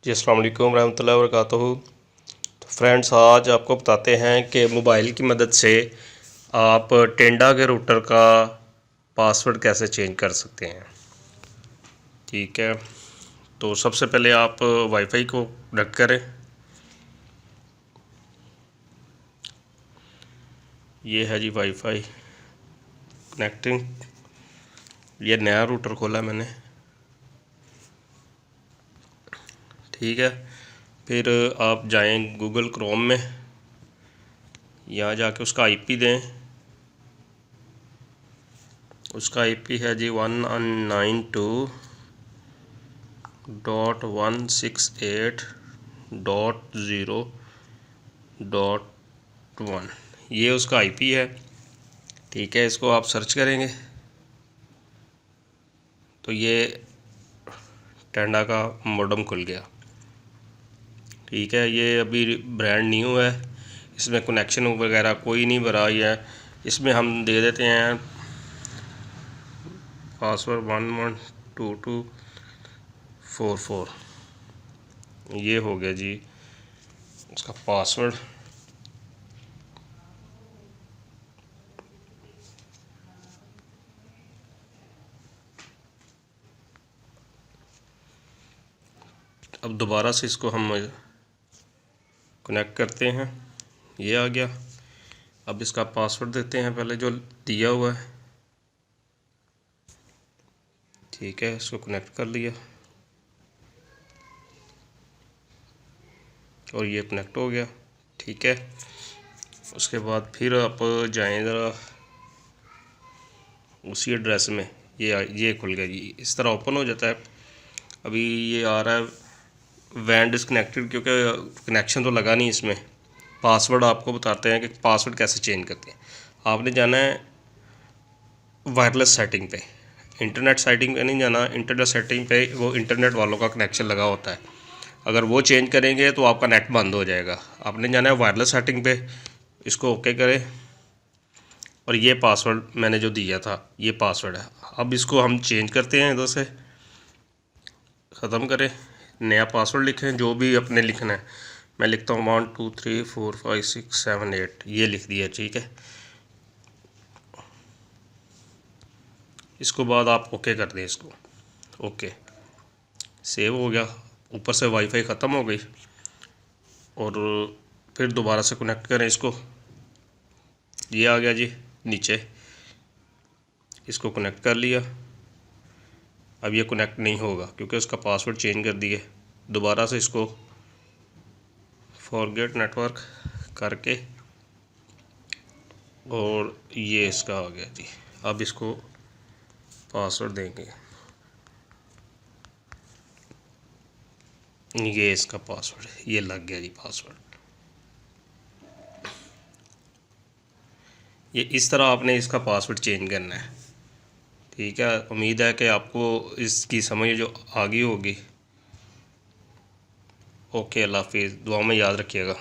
जी अस्सलाम वालेकुम रहमतुल्लाहि व बरकातुहू। तो फ्रेंड्स, आज आपको बताते हैं कि मोबाइल की मदद से आप टेंडा के रूटर का पासवर्ड कैसे चेंज कर सकते हैं। ठीक है, तो सबसे पहले आप वाईफाई को कनेक्ट करें। ये है जी वाईफाई कनेक्टिंग। ये नया रूटर खोला मैंने। ठीक है, फिर आप जाएं गूगल क्रोम में, यहाँ जाके उसका आईपी दें। उसका आईपी है जी 192.168.0.1। ये उसका आईपी है। ठीक है, इसको आप सर्च करेंगे तो ये टेंडा का मॉडेम खुल गया। ठीक है, ये अभी ब्रांड न्यू है, इसमें कनेक्शन वगैरह कोई नहीं भरा है। इसमें हम दे देते हैं पासवर्ड 112244। ये हो गया जी उसका पासवर्ड। अब दोबारा से इसको हम कनेक्ट करते हैं। ये आ गया। अब इसका पासवर्ड देते हैं पहले जो दिया हुआ है। ठीक है, इसको कनेक्ट कर लिया और ये कनेक्ट हो गया। ठीक है, उसके बाद फिर आप जाएं ज़रा उसी एड्रेस में। ये खुल गया जी, इस तरह ओपन हो जाता है। अभी ये आ रहा है वैन डिस्कनेक्टेड, क्योंकि कनेक्शन तो लगा नहीं इसमें। पासवर्ड आपको बताते हैं कि पासवर्ड कैसे चेंज करते हैं। आपने जाना है वायरलेस सेटिंग पे, इंटरनेट सेटिंग पे नहीं जाना। इंटरनेट सेटिंग पे वो इंटरनेट वालों का कनेक्शन लगा होता है, अगर वो चेंज करेंगे तो आपका नेट बंद हो जाएगा। आपने जाना है वायरलेस सेटिंग पे, इसको ओके करें और ये पासवर्ड मैंने जो दिया था ये पासवर्ड है। अब इसको हम चेंज करते हैं, इधर से ख़त्म करें, नया पासवर्ड लिखें जो भी अपने लिखना है। मैं लिखता हूँ 12345678, ये लिख दिया। ठीक है, इसको बाद आप ओके कर दें। इसको ओके सेव हो गया। ऊपर से वाईफाई ख़त्म हो गई और फिर दोबारा से कनेक्ट करें इसको। ये आ गया जी नीचे, इसको कनेक्ट कर लिया। अब ये कनेक्ट नहीं होगा क्योंकि उसका पासवर्ड चेंज कर दिए। दोबारा से इसको फॉरगेट नेटवर्क करके और ये इसका आ गया जी। अब इसको पासवर्ड देंगे, ये इसका पासवर्ड है, ये लग गया जी पासवर्ड। ये इस तरह आपने इसका पासवर्ड चेंज करना है। ठीक है, उम्मीद है कि आपको इसकी समझ जो आ गई होगी। ओके, अल्लाह हाफिज़, दुआ में याद रखिएगा।